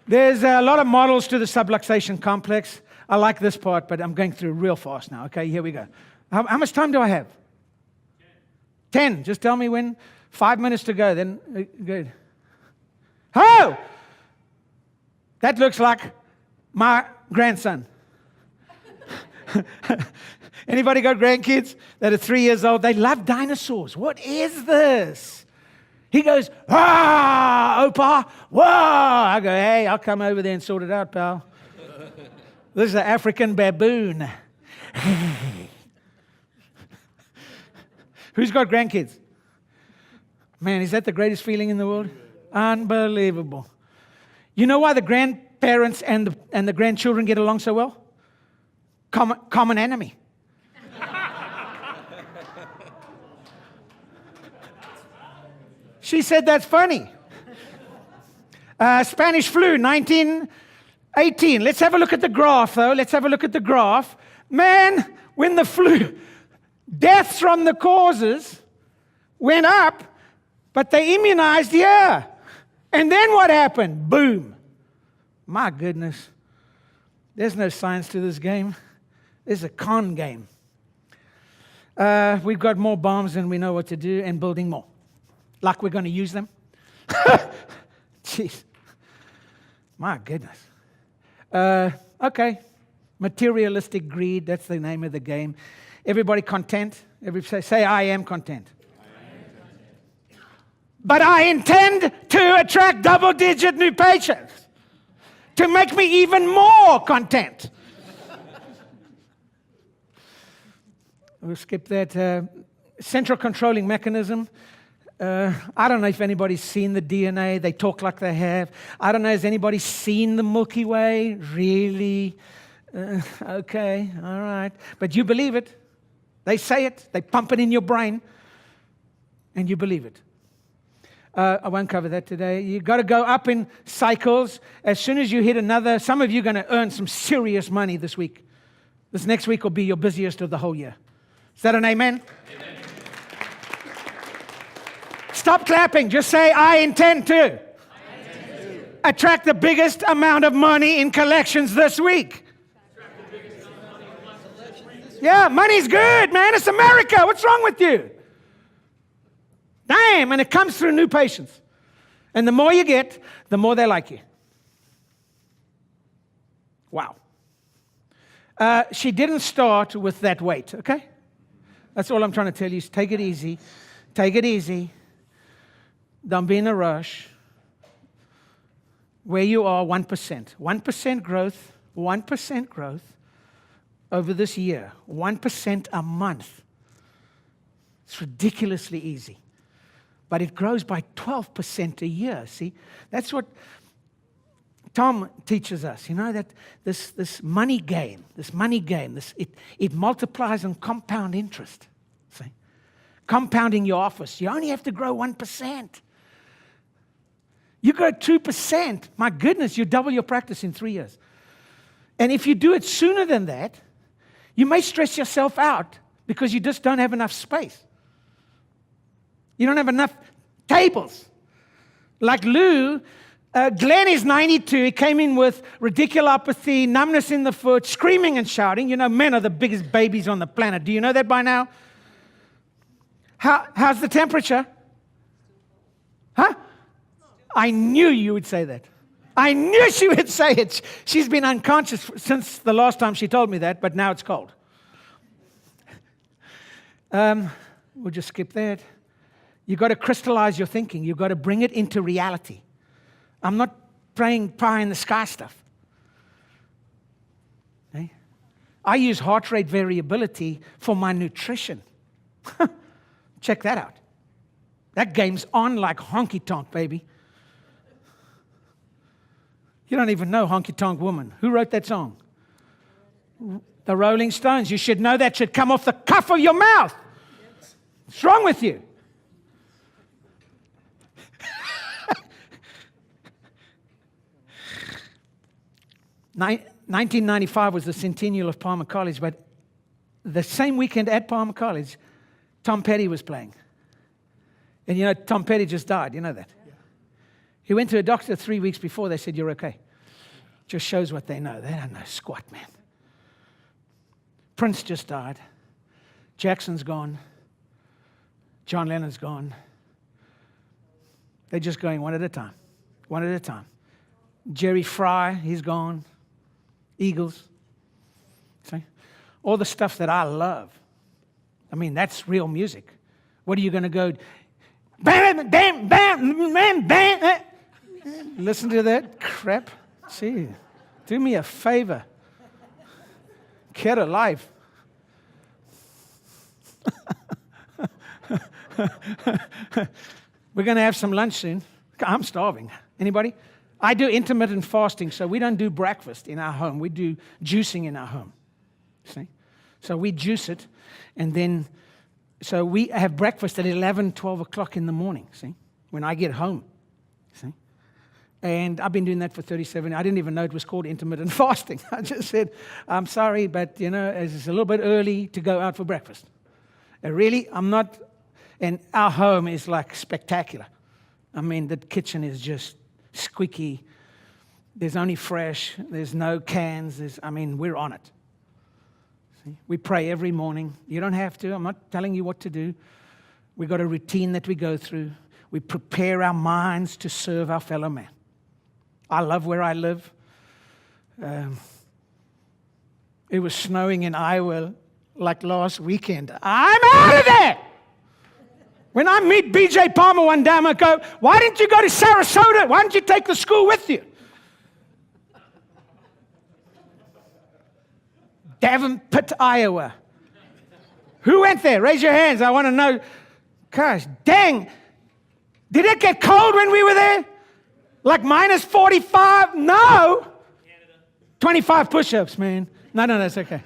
There's a lot of models to the subluxation complex. I like this part, but I'm going through real fast now. Okay, here we go. How much time do I have? 10. Just tell me when. 5 minutes to go, then good. Oh! That looks like my grandson. Anybody got grandkids that are 3 years old? They love dinosaurs. What is this? He goes, ah, Opa, whoa. I go, hey, I'll come over there and sort it out, pal. This is an African baboon. Who's got grandkids? Man, is that the greatest feeling in the world? Unbelievable. You know why the grandparents and the grandchildren get along so well? Common enemy. She said that's funny. Spanish flu, 1918. Let's have a look at the graph, though. Let's have a look at the graph. Man, when the flu, deaths from the causes went up, But they immunized, yeah. And then what happened? Boom. My goodness. There's no science to this game. This is a con game. We've got more bombs than we know what to do and building more. Like we're going to use them. Jeez. My goodness. Okay. Materialistic greed, that's the name of the game. Everybody content? Everybody say, I am content. But I intend to attract double-digit new patients to make me even more content. We'll skip that. Central controlling mechanism. I don't know if anybody's seen the DNA. They talk like they have. I don't know, has anybody seen the Milky Way? Really? Okay, all right. But you believe it. They say it. They pump it in your brain. And you believe it. I won't cover that today. You've got to go up in cycles. As soon as you hit another, some of you are going to earn some serious money this week. This next week will be your busiest of the whole year. Is that an amen? Amen. Stop clapping. Just say, I intend to attract the biggest amount of money in collections this week. Yeah, money's good, man. It's America. What's wrong with you? Damn, and it comes through new patients. And the more you get, the more they like you. Wow. She didn't start with that weight, okay? That's all I'm trying to tell you. Take it easy. Take it easy. Don't be in a rush. Where you are, 1%. 1% growth. 1% growth over this year. 1% a month. It's ridiculously easy. But it grows by 12% a year. See, that's what Tom teaches us. You know, that this money game, it multiplies on compound interest. See, compounding your office, you only have to grow 1%. You grow 2%. My goodness, you double your practice in 3 years. And if you do it sooner than that, you may stress yourself out because you just don't have enough space. You don't have enough tables. Like Lou, Glenn is 92. He came in with radiculopathy, numbness in the foot, screaming and shouting. You know, men are the biggest babies on the planet. Do you know that by now? How's the temperature? Huh? I knew you would say that. I knew she would say it. She's been unconscious since the last time she told me that, but now it's cold. We'll just skip that. You've got to crystallize your thinking. You've got to bring it into reality. I'm not praying pie in the sky stuff. Okay? I use heart rate variability for my nutrition. Check that out. That game's on like honky tonk, baby. You don't even know Honky Tonk Woman. Who wrote that song? The Rolling Stones. You should know that should come off the cuff of your mouth. What's wrong with you? In 1995 was the centennial of Palmer College, but the same weekend at Palmer College, Tom Petty was playing. And you know, Tom Petty just died. You know that? Yeah. He went to a doctor 3 weeks before. They said, you're okay. Just shows what they know. They don't know squat, man. Prince just died. Jackson's gone. John Lennon's gone. They're just going one at a time. One at a time. Jerry Fry, he's gone. Eagles. See? All the stuff that I love. I mean, that's real music. What are you going to go, bam, bam, bam, bam, bam. Listen to that crap. See, do me a favor. Get a life. We're going to have some lunch soon. I'm starving. Anybody? I do intermittent fasting, so we don't do breakfast in our home. We do juicing in our home. See? So we juice it, and then, so we have breakfast at 11, 12 o'clock in the morning, see, when I get home. See? And I've been doing that for 37 years. I didn't even know it was called intermittent fasting. I just said, I'm sorry, but, you know, it's a little bit early to go out for breakfast. I'm not, And our home is like spectacular. I mean, the kitchen is just squeaky. There's only fresh. There's no cans. We're on it. See? We pray every morning. You don't have to. I'm not telling you what to do. We've got a routine that we go through. We prepare our minds to serve our fellow man. I love where I live. It was snowing in Iowa like last weekend. I'm out of there! When I meet BJ Palmer one day, I'm going to go, why didn't you go to Sarasota? Why didn't you take the school with you? Davenport, Iowa. Who went there? Raise your hands. I want to know. Gosh, dang. Did it get cold when we were there? Like minus 45? No. 25 push-ups, man. No, that's okay.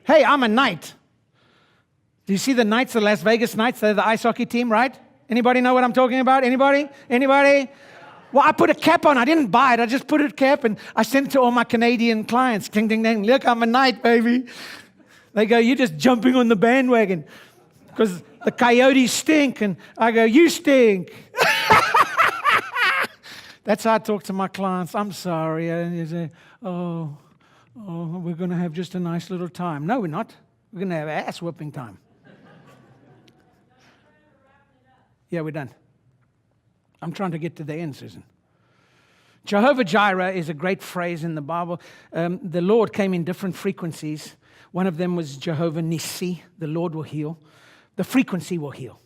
Hey, I'm a Knight. Do you see the Knights, the Las Vegas Knights? They're the ice hockey team, right? Anybody know what I'm talking about? Anybody? Well, I put a cap on. I didn't buy it. I just put a cap, and I sent it to all my Canadian clients. Ding, ding, ding. Look, I'm a Knight, baby. They go, you're just jumping on the bandwagon because the Coyotes stink. And I go, you stink. That's how I talk to my clients. I'm sorry. And they say, oh, we're going to have just a nice little time. No, we're not. We're going to have ass-whooping time. Yeah, we're done. I'm trying to get to the end, Susan. Jehovah Jireh is a great phrase in the Bible. The Lord came in different frequencies. One of them was Jehovah Nissi. The Lord will heal. The frequency will heal.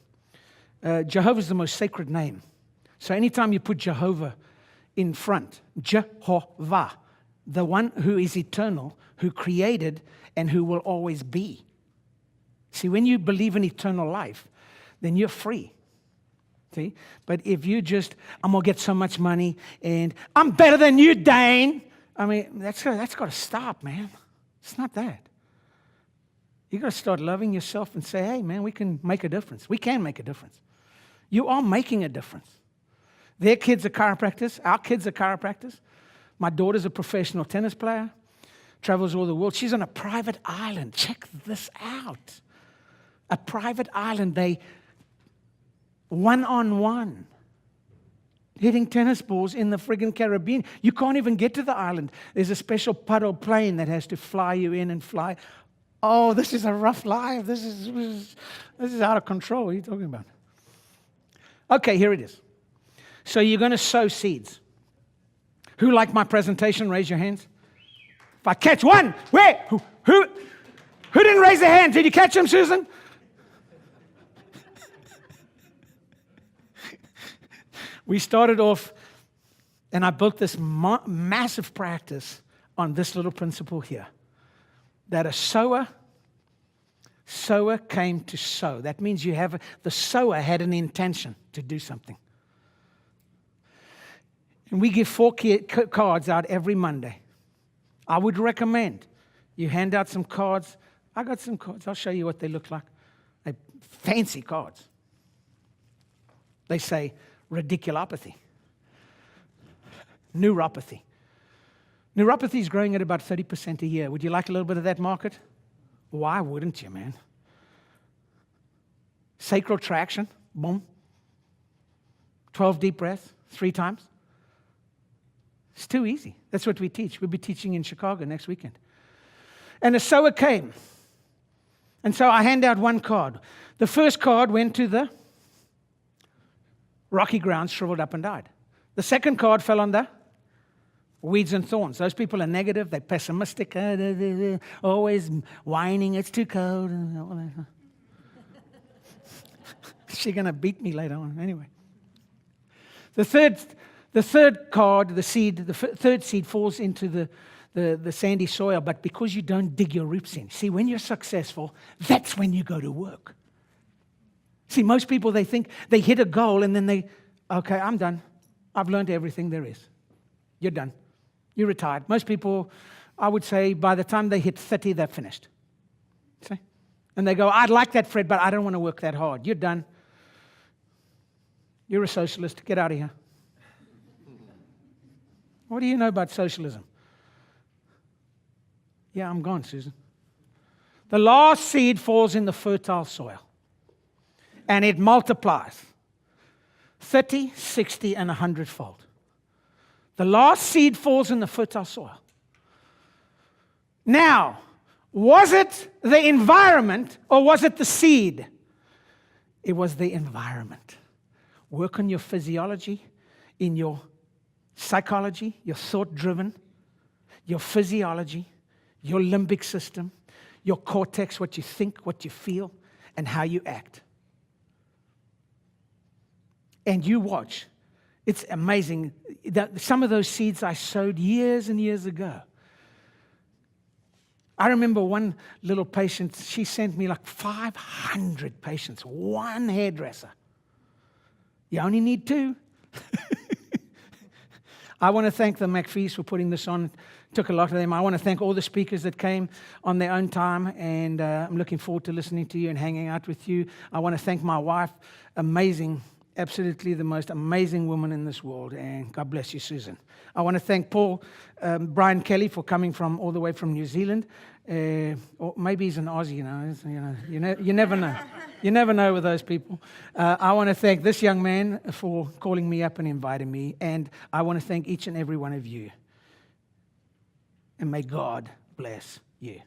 Jehovah is the most sacred name. So anytime you put Jehovah in front, Jehovah, the one who is eternal, who created, and who will always be. See, when you believe in eternal life, then you're free. See? But if you just, I'm going to get so much money, and I'm better than you, Dane. That's got to stop, man. It's not that. You got to start loving yourself and say, hey, man, we can make a difference. We can make a difference. You are making a difference. Their kids are chiropractors. Our kids are chiropractors. My daughter's a professional tennis player. Travels all the world. She's on a private island. Check this out. A private island. They one-on-one hitting tennis balls in the friggin' Caribbean. You can't even get to the island. There's a special paddle plane that has to fly you in and fly. Oh, this is a rough life. This is out of control. What are you talking about? Okay, here it is. So you're going to sow seeds. Who liked my presentation? Raise your hands. If I catch one, where? Who didn't raise their hand? Did you catch them, Susan? We started off, and I built this massive practice on this little principle here. That a sower came to sow. That means the sower had an intention to do something. And we give 4 cards out every Monday. I would recommend you hand out some cards. I got some cards. I'll show you what they look like. They're fancy cards. They say radiculopathy, neuropathy. Neuropathy is growing at about 30% a year. Would you like a little bit of that market? Why wouldn't you, man? Sacral traction, boom. 12 deep breaths, 3 times. It's too easy. That's what we teach. We'll be teaching in Chicago next weekend. And a sower came. And so I hand out 1 card. The first card went to the rocky ground, shriveled up and died. The second card fell on the weeds and thorns. Those people are negative. They're pessimistic. Always whining. It's too cold. She's going to beat me later on. Anyway. The third card, the third seed falls into the sandy soil, but because you don't dig your roots in. See, when you're successful, that's when you go to work. See, most people, they think they hit a goal and then okay, I'm done. I've learned everything there is. You're done. You're retired. Most people, I would say, by the time they hit 30, they're finished. See? And they go, I'd like that, Fred, but I don't want to work that hard. You're done. You're a socialist. Get out of here. What do you know about socialism? Yeah, I'm gone, Susan. The last seed falls in the fertile soil. and it multiplies 30, 60, and 100-fold. The last seed falls in the fertile soil. Now, was it the environment or was it the seed? It was the environment. Work on your physiology, in your psychology, your thought-driven, your physiology, your limbic system, your cortex, what you think, what you feel, and how you act. And you watch. It's amazing. Some of those seeds I sowed years and years ago. I remember one little patient, she sent me like 500 patients, one hairdresser. You only need 2. I want to thank the McPhees for putting this on. It took a lot of them. I want to thank all the speakers that came on their own time, and I'm looking forward to listening to you and hanging out with you. I want to thank my wife, amazing, absolutely the most amazing woman in this world, and God bless you, Susan. I want to thank Brian Kelly for coming from all the way from New Zealand, or maybe he's an Aussie, you never know. You never know with those people. I want to thank this young man for calling me up and inviting me, and I want to thank each and every one of you. And may God bless you.